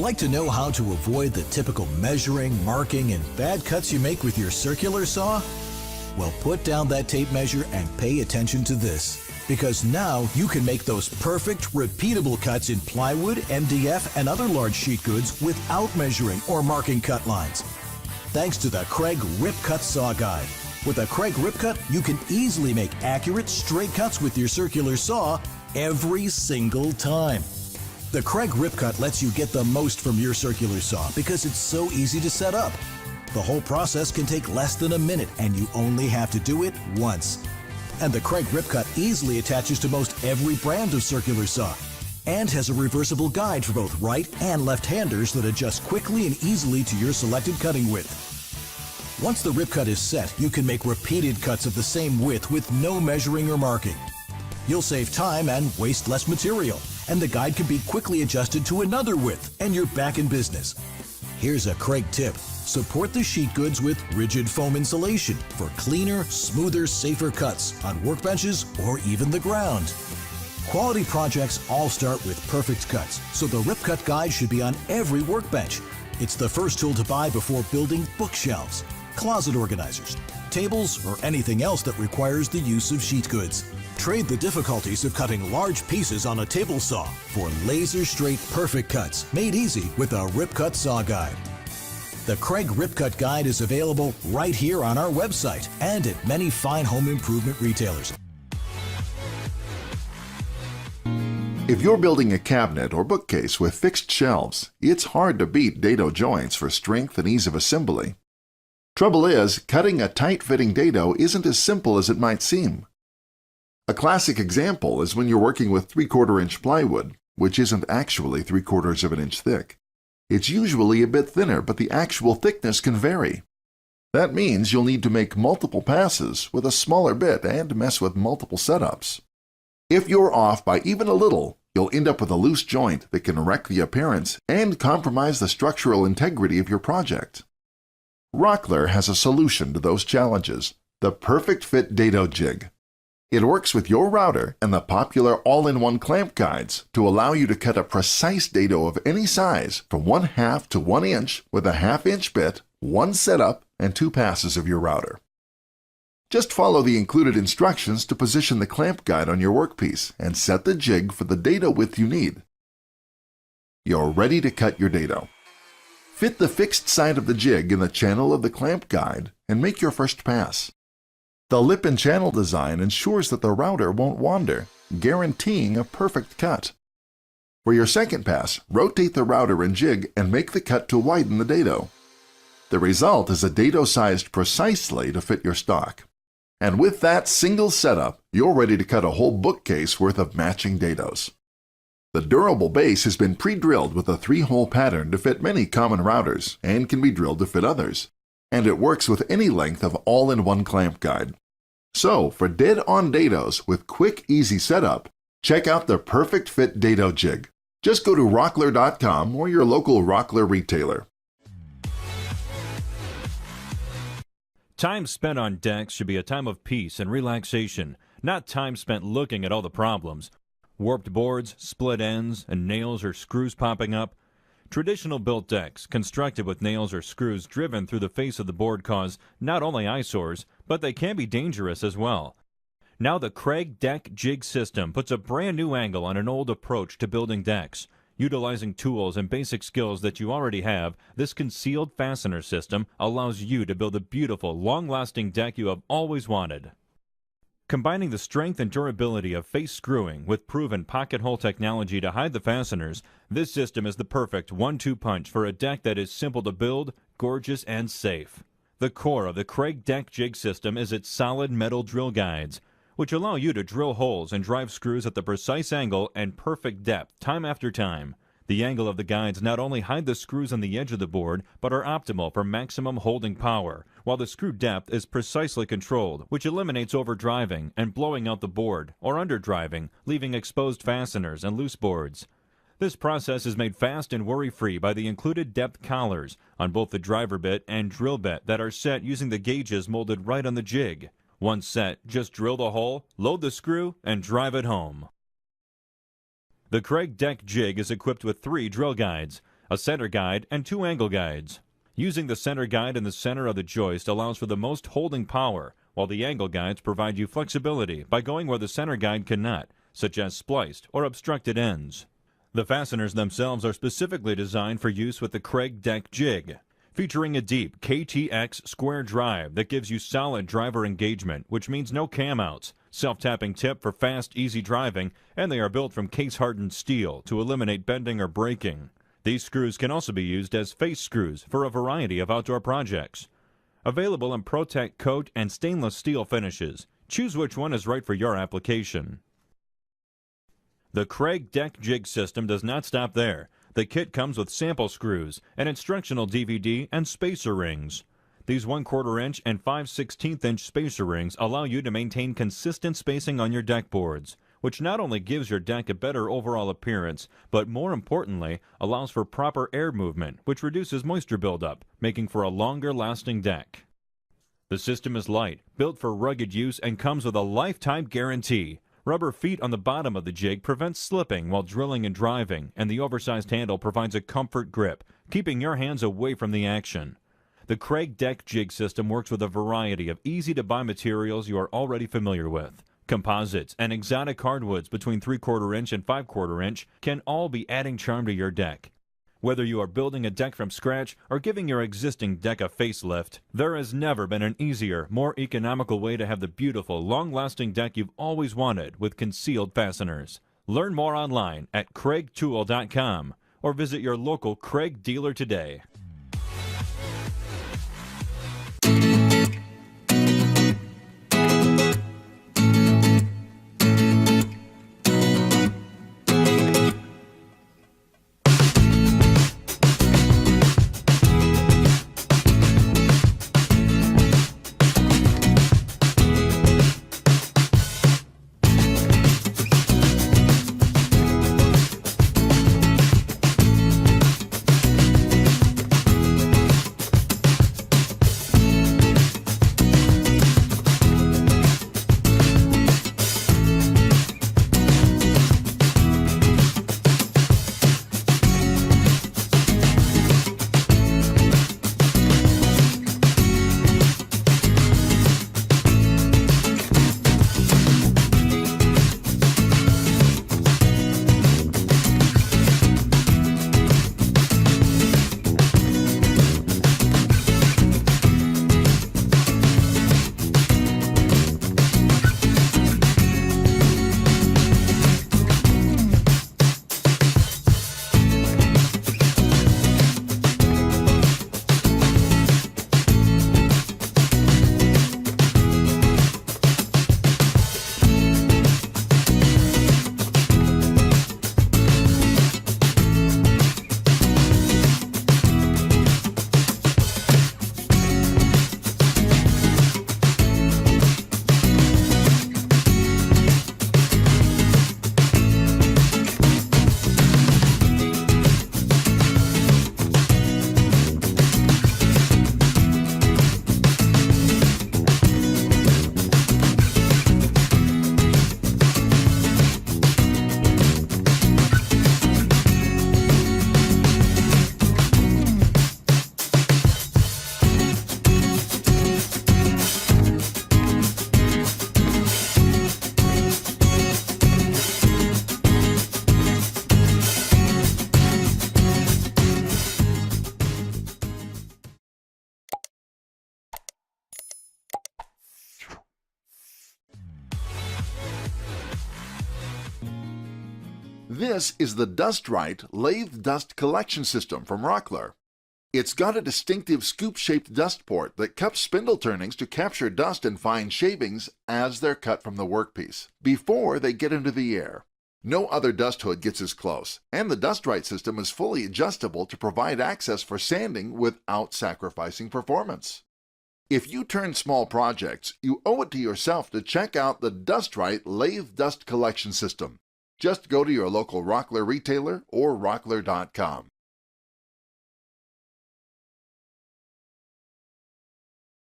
Like to know how to avoid the typical measuring, marking, and bad cuts you make with your circular saw? Well, put down that tape measure and pay attention to this, because now you can make those perfect, repeatable cuts in plywood, MDF, and other large sheet goods without measuring or marking cut lines. Thanks to the KREG Rip Cut Saw Guide. With a KREG Rip Cut, you can easily make accurate, straight cuts with your circular saw every single time. The KREG Rip Cut lets you get the most from your circular saw because it's so easy to set up. The whole process can take less than a minute and you only have to do it once. And the KREG Rip Cut easily attaches to most every brand of circular saw and has a reversible guide for both right and left-handers that adjusts quickly and easily to your selected cutting width. Once the Rip Cut is set, you can make repeated cuts of the same width with no measuring or marking. You'll save time and waste less material, and the guide can be quickly adjusted to another width, and you're back in business. Here's a KREG tip. Support the sheet goods with rigid foam insulation for cleaner, smoother, safer cuts on workbenches or even the ground. Quality projects all start with perfect cuts, so the Rip Cut Guide should be on every workbench. It's the first tool to buy before building bookshelves, closet organizers, tables, or anything else that requires the use of sheet goods. Trade the difficulties of cutting large pieces on a table saw for laser-straight perfect cuts made easy with a Rip Cut Saw Guide. The KREG Rip Cut Guide is available right here on our website and at many fine home improvement retailers. If you're building a cabinet or bookcase with fixed shelves, it's hard to beat dado joints for strength and ease of assembly. Trouble is, cutting a tight-fitting dado isn't as simple as it might seem. A classic example is when you're working with 3/4 inch plywood, which isn't actually 3/4 of an inch thick. It's usually a bit thinner, but the actual thickness can vary. That means you'll need to make multiple passes with a smaller bit and mess with multiple setups. If you're off by even a little, you'll end up with a loose joint that can wreck the appearance and compromise the structural integrity of your project. ROCKLER has a solution to those challenges, the Perfect Fit Dado Jig. It works with your router and the popular all-in-one clamp guides to allow you to cut a precise dado of any size from 1/2 to 1 inch with a 1/2 inch bit, 1 setup, and 2 passes of your router. Just follow the included instructions to position the clamp guide on your workpiece and set the jig for the dado width you need. You're ready to cut your dado. Fit the fixed side of the jig in the channel of the clamp guide and make your first pass. The lip and channel design ensures that the router won't wander, guaranteeing a perfect cut. For your second pass, rotate the router and jig and make the cut to widen the dado. The result is a dado sized precisely to fit your stock. And with that single setup, you're ready to cut a whole bookcase worth of matching dados. The durable base has been pre-drilled with a 3-hole pattern to fit many common routers and can be drilled to fit others. And it works with any length of all-in-one clamp guide. So, for dead-on dados with quick, easy setup, check out the Perfect Fit Dado Jig. Just go to rockler.com or your local ROCKLER retailer. Time spent on decks should be a time of peace and relaxation, not time spent looking at all the problems. Warped boards, split ends, and nails or screws popping up. Traditional built decks, constructed with nails or screws driven through the face of the board, cause not only eyesores, but they can be dangerous as well. Now the KREG Deck Jig System puts a brand new angle on an old approach to building decks. Utilizing tools and basic skills that you already have, this concealed fastener system allows you to build a beautiful, long-lasting deck you have always wanted. Combining the strength and durability of face screwing with proven pocket hole technology to hide the fasteners, this system is the perfect 1-2 punch for a deck that is simple to build, gorgeous, and safe. The core of the KREG Deck Jig System is its solid metal drill guides, which allow you to drill holes and drive screws at the precise angle and perfect depth time after time. The angle of the guides not only hide the screws on the edge of the board, but are optimal for maximum holding power, while the screw depth is precisely controlled, which eliminates overdriving and blowing out the board, or underdriving, leaving exposed fasteners and loose boards. This process is made fast and worry-free by the included depth collars on both the driver bit and drill bit that are set using the gauges molded right on the jig. Once set, just drill the hole, load the screw, and drive it home. The KREG Deck Jig is equipped with 3 drill guides. a center guide, and 2 angle guides. Using the center guide in the center of the joist allows for the most holding power, while the angle guides provide you flexibility by going where the center guide cannot, such as spliced or obstructed ends. The fasteners themselves are specifically designed for use with the KREG deck jig, featuring a deep KTX square drive that gives you solid driver engagement, which means no cam outs, self-tapping tip for fast, easy driving, and they are built from case-hardened steel to eliminate bending or breaking. These screws can also be used as face screws for a variety of outdoor projects. Available in ProTech coat and stainless steel finishes. Choose which one is right for your application. The KREG deck jig system does not stop there. The kit comes with sample screws, an instructional DVD, and spacer rings. These 1/4 inch and 5/16 inch spacer rings allow you to maintain consistent spacing on your deck boards, which not only gives your deck a better overall appearance, but more importantly, allows for proper air movement, which reduces moisture buildup, making for a longer lasting deck. The system is light, built for rugged use, and comes with a lifetime guarantee. Rubber feet on the bottom of the jig prevents slipping while drilling and driving, and the oversized handle provides a comfort grip, keeping your hands away from the action. The KREG deck jig system works with a variety of easy-to-buy materials you are already familiar with. Composites and exotic hardwoods between 3/4 inch and 5/4 inch can all be adding charm to your deck. Whether you are building a deck from scratch or giving your existing deck a facelift, there has never been an easier, more economical way to have the beautiful, long-lasting deck you've always wanted with concealed fasteners. Learn more online at KREGtool.com or visit your local KREG dealer today. This is the Dust-Right Lathe Dust Collection System from ROCKLER. It's got a distinctive scoop-shaped dust port that cups spindle turnings to capture dust and fine shavings as they're cut from the workpiece, before they get into the air. No other dust hood gets as close, and the Dust-Right system is fully adjustable to provide access for sanding without sacrificing performance. If you turn small projects, you owe it to yourself to check out the Dust-Right Lathe Dust Collection System. Just go to your local ROCKLER retailer or rockler.com.